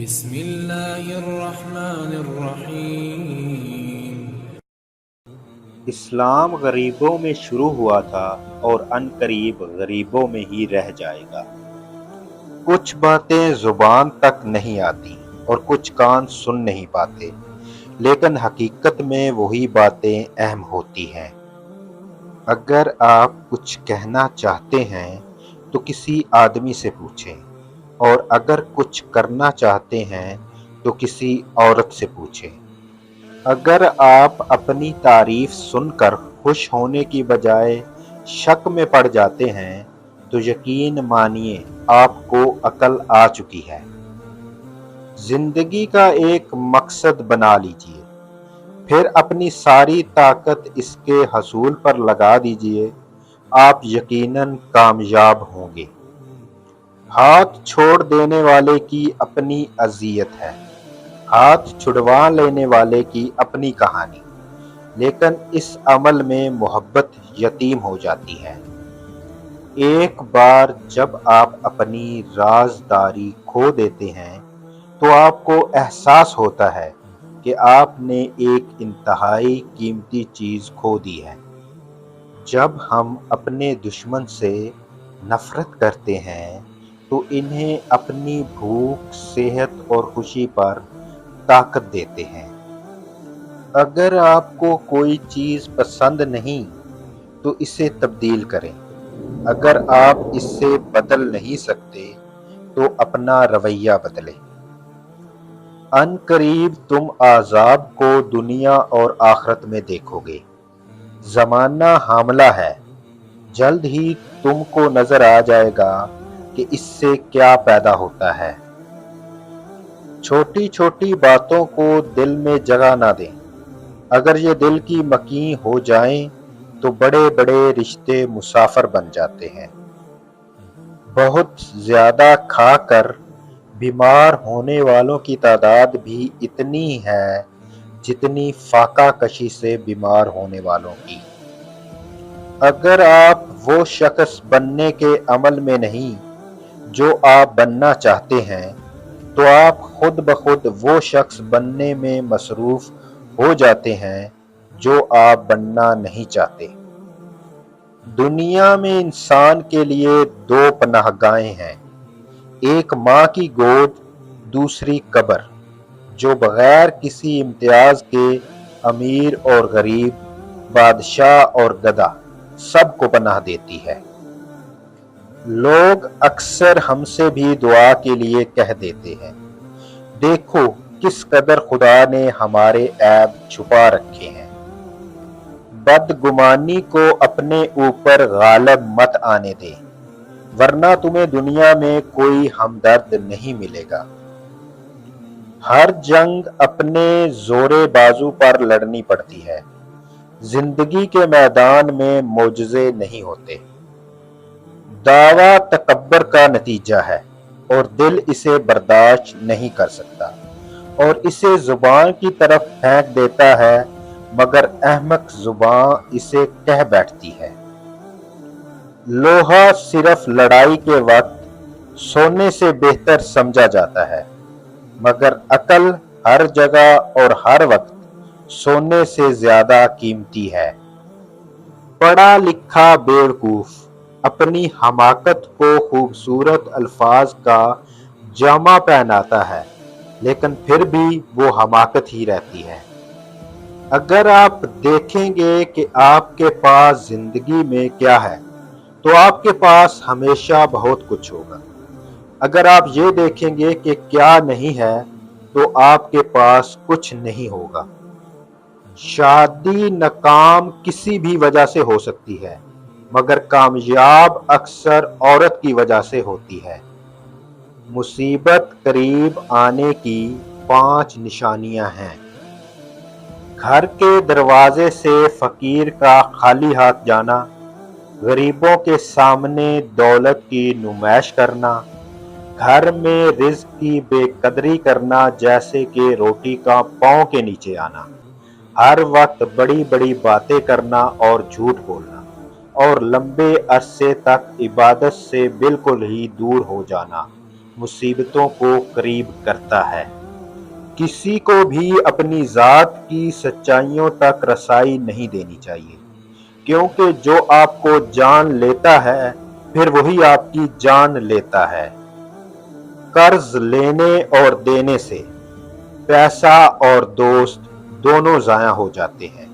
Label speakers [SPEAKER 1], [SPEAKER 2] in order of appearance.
[SPEAKER 1] بسم اللہ الرحمن الرحیم۔
[SPEAKER 2] اسلام غریبوں میں شروع ہوا تھا اور عن قریب غریبوں میں ہی رہ جائے گا۔ کچھ باتیں زبان تک نہیں آتی اور کچھ کان سن نہیں پاتے، لیکن حقیقت میں وہی باتیں اہم ہوتی ہیں۔ اگر آپ کچھ کہنا چاہتے ہیں تو کسی آدمی سے پوچھیں، اور اگر کچھ کرنا چاہتے ہیں تو کسی عورت سے پوچھیں۔ اگر آپ اپنی تعریف سن کر خوش ہونے کی بجائے شک میں پڑ جاتے ہیں تو یقین مانیے آپ کو عقل آ چکی ہے۔ زندگی کا ایک مقصد بنا لیجئے، پھر اپنی ساری طاقت اس کے حصول پر لگا دیجئے، آپ یقیناً کامیاب ہوں گے۔ ہاتھ چھوڑ دینے والے کی اپنی اذیت ہے، ہاتھ چھڑوا لینے والے کی اپنی کہانی، لیکن اس عمل میں محبت یتیم ہو جاتی ہے۔ ایک بار جب آپ اپنی رازداری کھو دیتے ہیں تو آپ کو احساس ہوتا ہے کہ آپ نے ایک انتہائی قیمتی چیز کھو دی ہے۔ جب ہم اپنے دشمن سے نفرت کرتے ہیں تو انہیں اپنی بھوک، صحت اور خوشی پر طاقت دیتے ہیں۔ اگر آپ کو کوئی چیز پسند نہیں تو اسے تبدیل کریں، اگر آپ اس سے بدل نہیں سکتے تو اپنا رویہ بدلیں۔ عن قریب تم عذاب کو دنیا اور آخرت میں دیکھو گے۔ زمانہ حاملہ ہے، جلد ہی تم کو نظر آ جائے گا کہ اس سے کیا پیدا ہوتا ہے۔ چھوٹی چھوٹی باتوں کو دل میں جگہ نہ دیں، اگر یہ دل کی مکیں ہو جائیں تو بڑے بڑے رشتے مسافر بن جاتے ہیں۔ بہت زیادہ کھا کر بیمار ہونے والوں کی تعداد بھی اتنی ہے جتنی فاقہ کشی سے بیمار ہونے والوں کی۔ اگر آپ وہ شخص بننے کے عمل میں نہیں جو آپ بننا چاہتے ہیں تو آپ خود بخود وہ شخص بننے میں مصروف ہو جاتے ہیں جو آپ بننا نہیں چاہتے۔ دنیا میں انسان کے لیے دو پناہ گاہیں ہیں، ایک ماں کی گود، دوسری قبر، جو بغیر کسی امتیاز کے امیر اور غریب، بادشاہ اور گدھا سب کو پناہ دیتی ہے۔ لوگ اکثر ہم سے بھی دعا کے لیے کہہ دیتے ہیں، دیکھو کس قدر خدا نے ہمارے عیب چھپا رکھے ہیں۔ بدگمانی کو اپنے اوپر غالب مت آنے دیں، ورنہ تمہیں دنیا میں کوئی ہمدرد نہیں ملے گا۔ ہر جنگ اپنے زور بازو پر لڑنی پڑتی ہے، زندگی کے میدان میں معجزے نہیں ہوتے۔ دعویٰ تکبر کا نتیجہ ہے اور دل اسے برداشت نہیں کر سکتا اور اسے زبان کی طرف پھینک دیتا ہے، مگر احمق زبان اسے کہہ بیٹھتی ہے۔ لوہا صرف لڑائی کے وقت سونے سے بہتر سمجھا جاتا ہے، مگر عقل ہر جگہ اور ہر وقت سونے سے زیادہ قیمتی ہے۔ پڑھا لکھا بیوقوف اپنی حماقت کو خوبصورت الفاظ کا جامہ پہناتا ہے، لیکن پھر بھی وہ حماقت ہی رہتی ہے۔ اگر آپ دیکھیں گے کہ آپ کے پاس زندگی میں کیا ہے تو آپ کے پاس ہمیشہ بہت کچھ ہوگا۔ اگر آپ یہ دیکھیں گے کہ کیا نہیں ہے تو آپ کے پاس کچھ نہیں ہوگا۔ شادی ناکام کسی بھی وجہ سے ہو سکتی ہے، مگر کامیاب اکثر عورت کی وجہ سے ہوتی ہے۔ مصیبت قریب آنے کی 5 نشانیاں ہیں۔ گھر کے دروازے سے فقیر کا خالی ہاتھ جانا، غریبوں کے سامنے دولت کی نمائش کرنا، گھر میں رزق کی بے قدری کرنا جیسے کہ روٹی کا پاؤں کے نیچے آنا، ہر وقت بڑی بڑی باتیں کرنا اور جھوٹ بولنا، اور لمبے عرصے تک عبادت سے بالکل ہی دور ہو جانا، مصیبتوں کو قریب کرتا ہے۔ کسی کو بھی اپنی ذات کی سچائیوں تک رسائی نہیں دینی چاہیے، کیونکہ جو آپ کو جان لیتا ہے پھر وہی آپ کی جان لیتا ہے۔ قرض لینے اور دینے سے پیسہ اور دوست دونوں ضائع ہو جاتے ہیں۔